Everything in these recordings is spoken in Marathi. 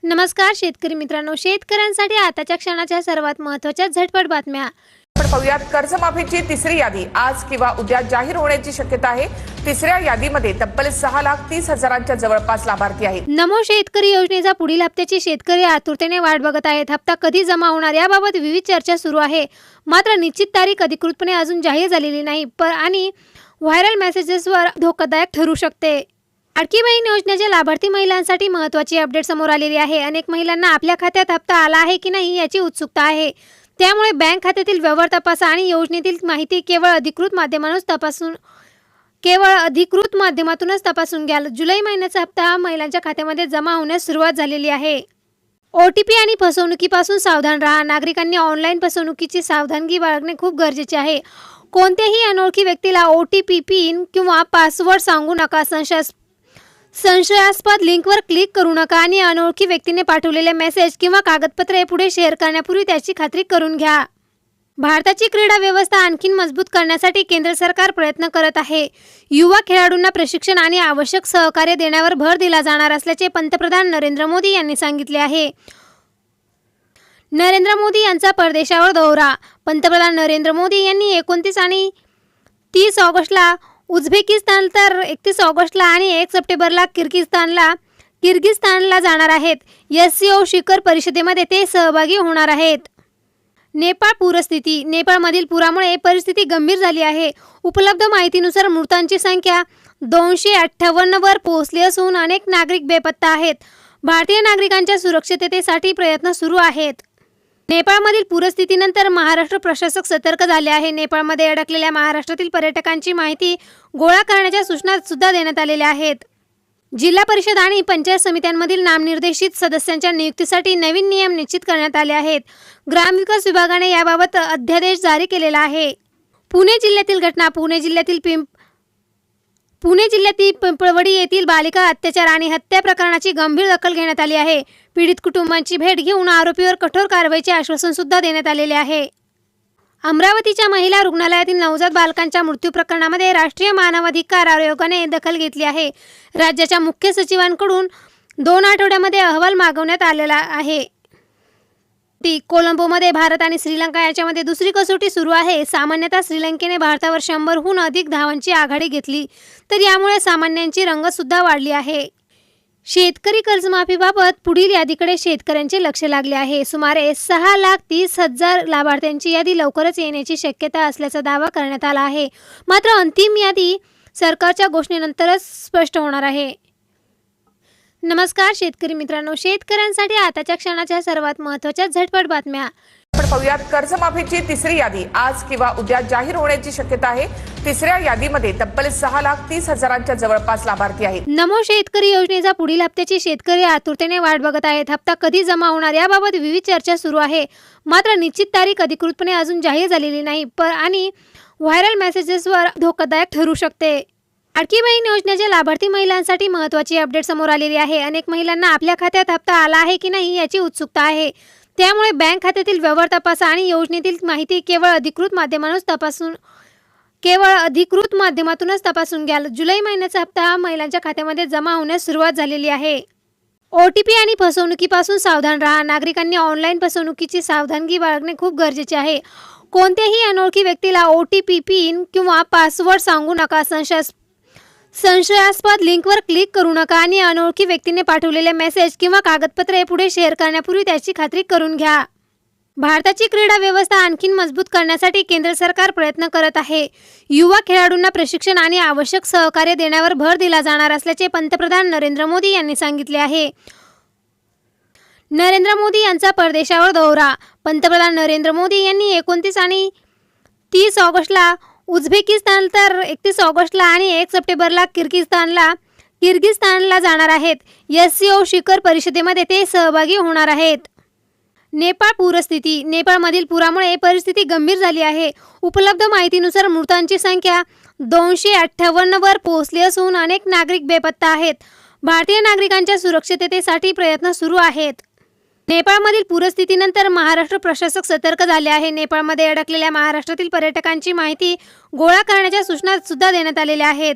नमस्कार शेतकरी मित्रांनो, शेतकऱ्यांसाठी आताच्या क्षणाच्या सर्वात महत्त्वाच्या झटपट बातम्या. आपण पाहूयात कर्जमाफीची तिसरी यादी आज किंवा उद्या जाहीर होण्याची शक्यता आहे. तिसऱ्या यादीमध्ये तब्बल 6,30,000च्या जवळपास लाभार्थी आहेत. नमो शेतकरी योजनेचा पुढील हप्त्याची शेतकरी आतुरतेने वाट बघत आहेत. हप्ता कधी जमा होणार याबाबत विविध चर्चा सुरू आहे. मात्र निश्चित तारीख अधिकृतपणे अजून जाहीर झालेली नाही आणि व्हायरल मेसेजेसवर धोकादायक ठरू शकते. लाडकी बहीण योजनेच्या लाभार्थी महिलांसाठी महत्त्वाची अपडेट समोर आलेली आहे. अनेक महिलांना आपल्या खात्यात हप्ता आला आहे की नाही याची उत्सुकता आहे. त्यामुळे बँक खात्यातील व्यवहार तपासा आणि योजनेतील माहिती केवळ अधिकृत माध्यमातूनच तपासून घ्या. जुलै महिन्याचा हप्ता महिलांच्या खात्यामध्ये जमा होण्यास सुरुवात झालेली आहे. OTP आणि फसवणुकीपासून सावधान राहा. नागरिकांनी ऑनलाईन फसवणुकीची सावधानगी बाळगणे खूप गरजेचे आहे. कोणत्याही अनोळखी व्यक्तीला OTP, पिन किंवा पासवर्ड सांगू नका. संशयास्पद लिंकवर क्लिक करू नका आणि अनोळखी व्यक्तीने पाठवलेले मेसेज किंवा कागदपत्रे पुढे शेअर करण्यापूर्वी त्याची खात्री करून घ्या. भारताची क्रीडा व्यवस्था आणखी मजबूत करण्यासाठी केंद्र सरकार प्रयत्न करत आहे. युवा खेळाडूंना प्रशिक्षण आणि आवश्यक सहकार्य देण्यावर भर दिला जाणार असल्याचे पंतप्रधान नरेंद्र मोदी यांनी सांगितले आहे. नरेंद्र मोदी यांचा परदेशावर दौरा. पंतप्रधान नरेंद्र मोदी यांनी 29 आणि 30 ऑगस्टला उझबेकिस्तान तर 31 ऑगस्टला आणि 1 सप्टेंबरला किर्गिस्तानला जाणार आहेत. SCO शिखर परिषदेमध्ये ते सहभागी होणार आहेत. नेपाळ पूरस्थिती. नेपाळमधील पुरामुळे परिस्थिती गंभीर झाली आहे. उपलब्ध माहितीनुसार मृतांची संख्या 258 वर पोहोचली असून अनेक नागरिक बेपत्ता आहेत. भारतीय नागरिकांच्या सुरक्षिततेसाठी प्रयत्न सुरू आहेत. नेपाळमधील पूरस्थितीनंतर महाराष्ट्र प्रशासक सतर्क झाले आहे. नेपाळमध्ये अडकलेल्या महाराष्ट्रातील पर्यटकांची माहिती गोळा करण्याच्या सूचना सुद्धा देण्यात आलेल्या आहेत. जिल्हा परिषद आणि पंचायत समित्यांमधील नामनिर्देशित सदस्यांच्या नियुक्तीसाठी नवीन नियम निश्चित करण्यात आले आहेत. ग्रामविकास विभागाने याबाबत अध्यादेश जारी केलेला आहे. पुणे जिल्ह्यातील घटना. पुणे जिल्ह्यातील पिंपळवडी येथील बालिका अत्याचार आणि हत्या प्रकरणाची गंभीर दखल घेण्यात आली आहे. पीडित कुटुंबांची भेट घेऊन आरोपीवर कठोर कारवाईचे आश्वासन सुद्धा देण्यात आलेले आहे. अमरावतीच्या महिला रुग्णालयातील नवजात बालकांच्या मृत्यू प्रकरणामध्ये राष्ट्रीय मानवाधिकार आयोगाने दखल घेतली आहे. राज्याच्या मुख्य सचिवांकडून 2 आठवड्यामध्ये अहवाल मागवण्यात आलेला आहे. कोलंबोमध्ये भारत आणि श्रीलंका यांच्यामध्ये दुसरी कसोटी सुरू आहे. सामान्यतः श्रीलंकेने भारतावर 100हून अधिक धावांची आघाडी घेतली, तर यामुळे सामन्यांची रंगत सुद्धा वाढली आहे. शेतकरी कर्जमाफीबाबत पुढील यादीकडे शेतकऱ्यांचे लक्ष लागले आहे. सुमारे 6,30,000 लाभार्थ्यांची यादी लवकरच येण्याची शक्यता असल्याचा दावा करण्यात आला आहे. मात्र अंतिम यादी सरकारच्या घोषणेनंतरच स्पष्ट होणार आहे. नमस्कार शेतकरी मित्रांनो, शेतकऱ्यांसाठी आताच्या क्षणाच्या सर्वात महत्त्वाच्या झटपट बातम्या. आपण पाहूयात कर्जमाफीची तिसरी यादी आज किंवा उद्या जाहीर होण्याची शक्यता आहे. तिसऱ्या यादीमध्ये तब्बल 6,30,000च्या जवळपास लाभार्थी आहेत. नमो शेतकरी योजनेचा पुढील हप्त्याची शेतकरी आतुरतेने वाट बघत आहेत. हप्ता कधी जमा होणार याबाबत विविध चर्चा सुरू आहे. मात्र निश्चित तारीख अधिकृतपणे अजून जाहीर झालेली नाही आणि व्हायरल मेसेजेसवर धोकादायक ठरू शकते. लाडकी बहीण योजनेच्या लाभार्थी महिलांसाठी महत्त्वाची अपडेट समोर आलेली आहे. अनेक महिलांना आपल्या खात्यात हप्ता आला आहे की नाही याची उत्सुकता आहे. त्यामुळे बँक खात्यातील व्यवहार तपासा आणि योजनेतील माहिती केवळ अधिकृत माध्यमातूनच तपासून घ्या. जुलै महिन्याचा हप्ता महिलांच्या खात्यामध्ये जमा होण्यास सुरुवात झालेली आहे. OTP आणि फसवणुकीपासून सावधान राहा. नागरिकांनी ऑनलाईन फसवणुकीची सावधानगी बाळगणे खूप गरजेचे आहे. कोणत्याही अनोळखी व्यक्तीला OTP, पिन किंवा पासवर्ड सांगू नका. संशयास्पद लिंकवर क्लिक करू नका आणि अनोळखी व्यक्तीने पाठवलेले मेसेज किंवा कागदपत्रे पुढे शेअर करण्यापूर्वी त्याची खात्री करून घ्या. भारताची क्रीडा व्यवस्था आणखी मजबूत करण्यासाठी केंद्र सरकार प्रयत्न करत आहे. युवा खेळाडूंना प्रशिक्षण आणि आवश्यक सहकार्य देण्यावर भर दिला जाणार असल्याचे पंतप्रधान नरेंद्र मोदी यांनी सांगितले आहे. नरेंद्र मोदी यांचा परदेशावर दौरा. पंतप्रधान नरेंद्र मोदी यांनी 29 आणि 30 ऑगस्टला उझबेकिस्तान तर 31 ऑगस्टला आणि 1 सप्टेंबरला किर्गिस्तानला जाणार आहेत. SCO शिखर परिषदेमध्ये ते सहभागी होणार आहेत. नेपाळ पूरस्थिती. नेपाळमधील पुरामुळे परिस्थिती गंभीर झाली आहे. उपलब्ध माहितीनुसार मृतांची संख्या 258 वर पोहोचली असून अनेक नागरिक बेपत्ता आहेत. भारतीय नागरिकांच्या सुरक्षिततेसाठी प्रयत्न सुरू आहेत. नेपाळमधील पूरस्थितीनंतर महाराष्ट्र प्रशासक सतर्क झाले आहे. नेपाळमध्ये अडकलेल्या महाराष्ट्रातील पर्यटकांची माहिती गोळा करण्याच्या सूचना सुद्धा देण्यात आलेल्या आहेत.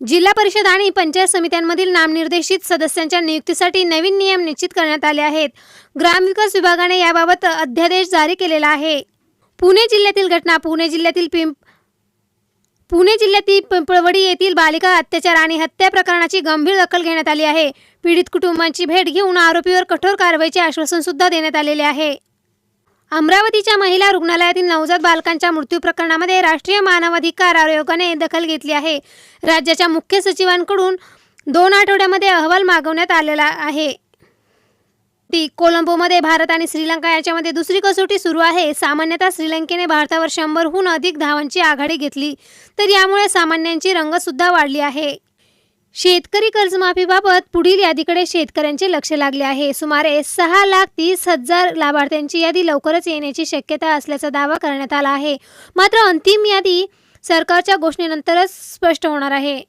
जिल्हा परिषद आणि पंचायत समित्यांमधील नामनिर्देशित सदस्यांच्या नियुक्तीसाठी नवीन नियम निश्चित करण्यात आले आहेत. ग्रामविकास विभागाने याबाबत अध्यादेश जारी केलेला आहे. पुणे जिल्ह्यातील घटना. पुणे जिल्ह्यातील पिंपळवडी येथील बालिका अत्याचार आणि हत्या प्रकरणाची गंभीर दखल घेण्यात आली आहे. पीडित कुटुंबांची भेट घेऊन आरोपीवर कठोर कारवाईचे आश्वासन सुद्धा देण्यात आलेले आहे. अमरावतीच्या महिला रुग्णालयातील नवजात बालकांच्या मृत्यू प्रकरणामध्ये राष्ट्रीय मानवाधिकार आयोगाने दखल घेतली आहे. राज्याच्या मुख्य सचिवांकडून 2 आठवड्यामध्ये अहवाल मागवण्यात आलेला आहे. कोलंबोमध्ये भारत आणि श्रीलंका यांच्यामध्ये दुसरी कसोटी सुरू आहे. सामान्यतः श्रीलंकेने भारतावर 100हून अधिक धावांची आघाडी घेतली, तर यामुळे सामन्यांची रंगत सुद्धा वाढली आहे. शेतकरी कर्जमाफीबाबत पुढील यादीकडे शेतकऱ्यांचे लक्ष लागले आहे. सुमारे 6,30,000 लाभार्थ्यांची यादी लवकरच येण्याची शक्यता असल्याचा दावा करण्यात आला आहे. मात्र अंतिम यादी सरकारच्या घोषणेनंतरच स्पष्ट होणार आहे.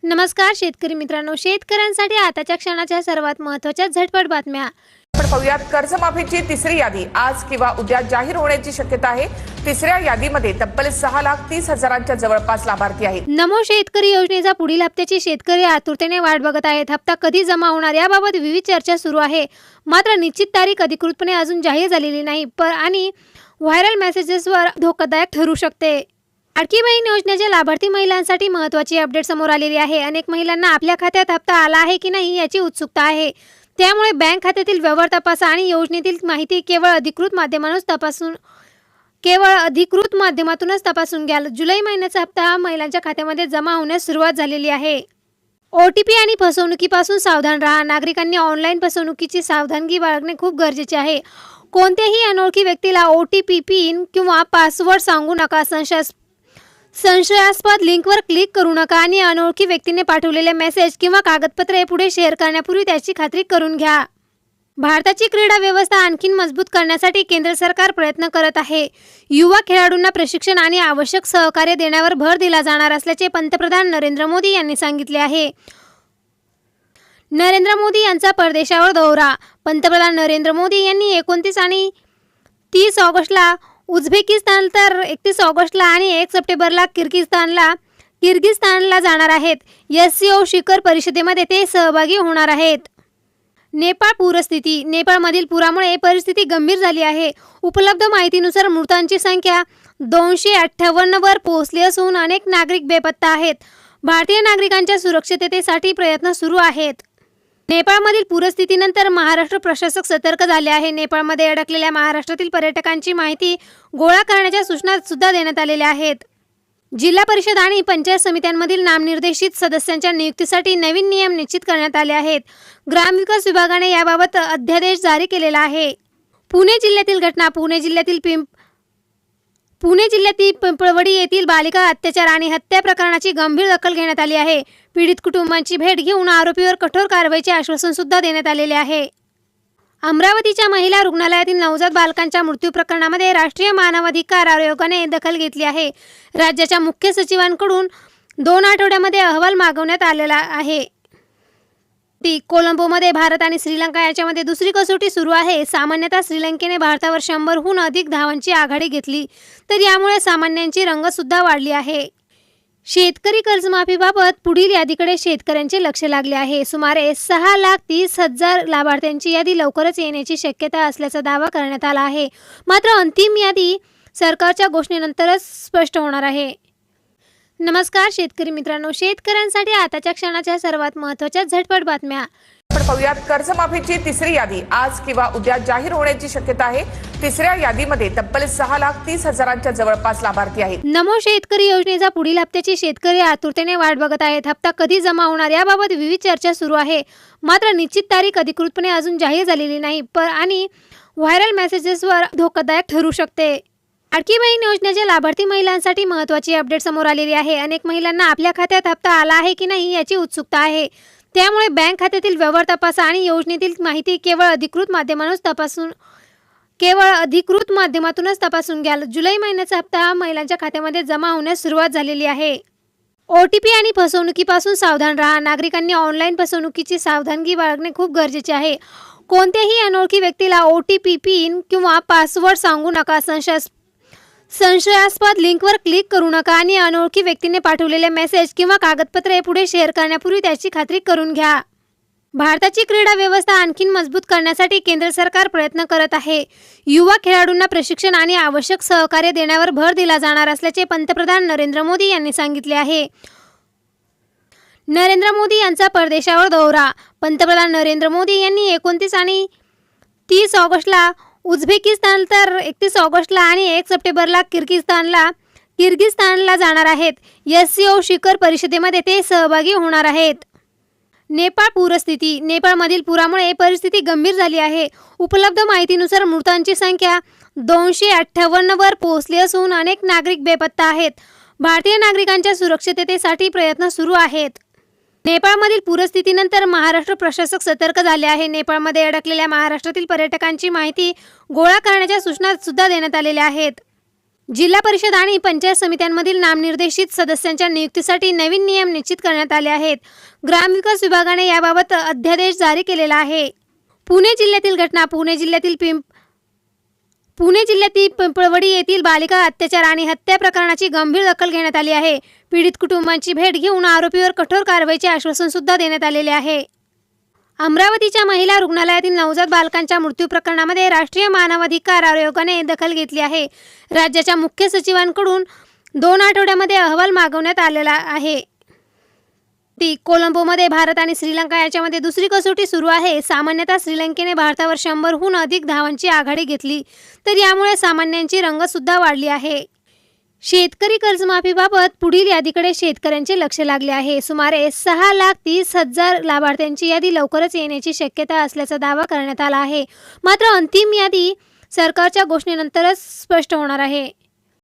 नमस्कार शेतकरी मित्रांनो, शेतकऱ्यांसाठी आताच्या क्षणाच्या सर्वात महत्त्वाच्या झटपट बातम्या. आपण पाहूयात कर्जमाफीची तिसरी यादी आज किंवा उद्या जाहीर होण्याची शक्यता आहे. तिसऱ्या यादीमध्ये तब्बल 6,30,000च्या जवळपास लाभार्थी आहेत. नमो शेतकरी योजनेचा पुढील हप्त्याची शेतकरी आतुरतेने वाट बघत आहेत. हप्ता कधी जमा होणार याबाबत विविध चर्चा सुरू आहे. मात्र निश्चित तारीख अधिकृतपणे अजून जाहीर झालेली नाही. आणि व्हायरल मेसेजेसवर धोकादायक ठरू शकते. लाडकी बहीण योजनेच्या लाभार्थी महिलांसाठी महत्त्वाची अपडेट समोर आलेली आहे. अनेक महिलांना आपल्या खात्यात हप्ता आला आहे की नाही याची उत्सुकता आहे. त्यामुळे बँक खात्यातील व्यवहार तपासा आणि योजनेतील माहिती केवळ अधिकृत माध्यमातूनच तपासून घ्या. जुलै महिन्याचा हप्ता महिलांच्या खात्यामध्ये जमा होण्यास सुरुवात झालेली आहे. OTP आणि फसवणुकीपासून सावधान राहा. नागरिकांनी ऑनलाईन फसवणुकीची सावधानगी बाळगणे खूप गरजेचे आहे. कोणत्याही अनोळखी व्यक्तीला OTP, पिन किंवा पासवर्ड सांगू नका. संशयास्पद लिंकवर क्लिक करू नका आणि अनोळखी व्यक्तीने पाठवलेले मेसेज किंवा कागदपत्रे पुढे शेअर करण्यापूर्वी त्याची खात्री करून घ्या. भारताची क्रीडा व्यवस्था आणखी मजबूत करण्यासाठी केंद्र सरकार प्रयत्न करत आहे. युवा खेळाडूंना प्रशिक्षण आणि आवश्यक सहकार्य देण्यावर भर दिला जाणार असल्याचे पंतप्रधान नरेंद्र मोदी यांनी सांगितले आहे. नरेंद्र मोदी यांचा परदेशावर दौरा. पंतप्रधान नरेंद्र मोदी यांनी 29 आणि 30 ऑगस्टला उझबेकिस्तान तर 31 ऑगस्टला आणि 1 सप्टेंबरला किर्गिस्तानला जाणार आहेत. SCO शिखर परिषदेमध्ये ते सहभागी होणार आहेत. नेपाळ पूरस्थिती. नेपाळमधील पुरामुळे परिस्थिती गंभीर झाली आहे. उपलब्ध माहितीनुसार मृतांची संख्या 258 वर पोहोचली असून अनेक नागरिक बेपत्ता आहेत. भारतीय नागरिकांच्या सुरक्षिततेसाठी प्रयत्न सुरू आहेत. नेपाळमधील पूरस्थितीनंतर महाराष्ट्र प्रशासक सतर्क झाले आहे. नेपाळमध्ये अडकलेल्या महाराष्ट्रातील पर्यटकांची माहिती गोळा करण्याच्या सूचना सुद्धा देण्यात आलेल्या आहेत. जिल्हा परिषद आणि पंचायत समित्यांमधील नामनिर्देशित सदस्यांच्या नियुक्तीसाठी नवीन नियम निश्चित करण्यात आले आहेत. ग्रामविकास विभागाने याबाबत अध्यादेश जारी केलेला आहे. पुणे जिल्ह्यातील घटना. पुणे जिल्ह्यातील पिंपळवडी येथील बालिका अत्याचार आणि हत्या प्रकरणाची गंभीर दखल घेण्यात आली आहे. पीडित कुटुंबांची भेट घेऊन आरोपीवर कठोर कारवाईचे आश्वासन सुद्धा देण्यात आलेले आहे. अमरावतीच्या महिला रुग्णालयातील नवजात बालकांच्या मृत्यू प्रकरणामध्ये राष्ट्रीय मानवाधिकार आयोगाने दखल घेतली आहे. राज्याच्या मुख्य सचिवांकडून 2 आठवड्यामध्ये अहवाल मागवण्यात आलेला आहे. कोलंबोमध्ये भारत आणि श्रीलंका यांच्यामध्ये दुसरी कसोटी सुरू आहे. सामान्यतः श्रीलंकेने भारतावर 100हून अधिक धावांची आघाडी घेतली, तर यामुळे सामन्यांची रंगत सुद्धा वाढली आहे. शेतकरी कर्जमाफीबाबत पुढील यादीकडे शेतकऱ्यांचे लक्ष लागले आहे. सुमारे 6,30,000 लाभार्थ्यांची यादी लवकरच येण्याची शक्यता असल्याचा दावा करण्यात आला आहे. मात्र अंतिम यादी सरकारच्या घोषणेनंतरच स्पष्ट होणार आहे. नमस्कार शेतकरी मित्रांनो, शेतकऱ्यांसाठी आताच्या क्षणाच्या सर्वात महत्त्वाच्या झटपट बातम्या. आपण पाहूयात कर्जमाफीची तिसरी यादी आज किंवा उद्या जाहीर होण्याची शक्यता आहे. तिसऱ्या यादीमध्ये तब्बल 6,30,000च्या जवळपास लाभार्थी आहेत. नमो शेतकरी योजनेचा पुढील हप्त्याची शेतकरी आतुरतेने वाट बघत आहेत. हप्ता कधी जमा होणार याबाबत विविध चर्चा सुरू आहे. मात्र निश्चित तारीख अधिकृतपणे अजून जाहीर झालेली नाही. आणि व्हायरल मेसेजेसवर धोकादायक ठरू शकते. लाडकी बहीण योजनेच्या लाभार्थी महिलांसाठी महत्त्वाची अपडेट समोर आलेली आहे. अनेक महिलांना आपल्या खात्यात हप्ता आला आहे की नाही याची उत्सुकता आहे. त्यामुळे बँक खात्यातील व्यवहार तपासा आणि योजनेतील माहिती केवळ अधिकृत माध्यमातूनच तपासून घ्या. जुलै महिन्याचा हप्ता महिलांच्या खात्यामध्ये जमा होण्यास सुरुवात झालेली आहे. OTP आणि फसवणुकीपासून सावधान राहा. नागरिकांनी ऑनलाईन फसवणुकीची सावधानगी बाळगणे खूप गरजेचे आहे. कोणत्याही अनोळखी व्यक्तीला OTP, पिन किंवा पासवर्ड सांगू नका. संशयास्पद लिंकवर क्लिक करू नका आणि अनोळखी व्यक्तीने पाठवलेले मेसेज किंवा कागदपत्रे पुढे शेअर करण्यापूर्वी त्याची खात्री करून घ्या. भारताची क्रीडा व्यवस्था आणखी मजबूत करण्यासाठी केंद्र सरकार प्रयत्न करत आहे. युवा खेळाडूंना प्रशिक्षण आणि आवश्यक सहकार्य देण्यावर भर दिला जाणार असल्याचे पंतप्रधान नरेंद्र मोदी यांनी सांगितले आहे. नरेंद्र मोदी यांचा परदेशावर दौरा. पंतप्रधान नरेंद्र मोदी यांनी 29 आणि 30 ऑगस्टला उझबेकिस्तान तर 31 ऑगस्टला आणि 1 सप्टेंबरला किर्गिस्तानला जाणार आहेत. SCO शिखर परिषदेमध्ये ते सहभागी होणार आहेत. नेपाळ पूरस्थिती. नेपाळमधील पुरामुळे परिस्थिती गंभीर झाली आहे. उपलब्ध माहितीनुसार मृतांची संख्या 258 वर पोहोचली असून अनेक नागरिक बेपत्ता आहेत. भारतीय नागरिकांच्या सुरक्षिततेसाठी प्रयत्न सुरू आहेत. नेपाळमधील पूरस्थितीनंतर महाराष्ट्र प्रशासक सतर्क झाले आहे. नेपाळमध्ये अडकलेल्या महाराष्ट्रातील पर्यटकांची माहिती गोळा करण्याच्या सूचना सुद्धा देण्यात आलेल्या आहेत. जिल्हा परिषद आणि पंचायत समित्यांमधील नामनिर्देशित सदस्यांच्या नियुक्तीसाठी नवीन नियम निश्चित करण्यात आले आहेत. ग्रामविकास विभागाने याबाबत अध्यादेश जारी केलेला आहे. पुणे जिल्ह्यातील घटना. पुणे जिल्ह्यातील पिंपळवडी येथील बालिका अत्याचार आणि हत्या प्रकरणाची गंभीर दखल घेण्यात आली आहे. पीडित कुटुंबांची भेट घेऊन आरोपीवर कठोर कारवाईचे आश्वासन सुद्धा देण्यात आलेले आहे. अमरावतीच्या महिला रुग्णालयातील नवजात बालकांच्या मृत्यू प्रकरणामध्ये राष्ट्रीय मानवाधिकार आयोगाने दखल घेतली आहे. राज्याच्या मुख्य सचिवांकडून 2 आठवड्यामध्ये अहवाल मागवण्यात आलेला आहे. कोलंबोमध्ये भारत आणि श्रीलंका यांच्यामध्ये दुसरी कसोटी सुरू आहे. सामान्यतः श्रीलंकेने भारतावर 100हून अधिक धावांची आघाडी घेतली, तर यामुळे सामन्यांची रंगत सुद्धा वाढली आहे. शेतकरी कर्जमाफीबाबत पुढील यादीकडे शेतकऱ्यांचे लक्ष लागले आहे. सुमारे 6,30,000 लाभार्थ्यांची यादी लवकरच येण्याची शक्यता असल्याचा दावा करण्यात आला आहे. मात्र अंतिम यादी सरकारच्या घोषणेनंतरच स्पष्ट होणार आहे.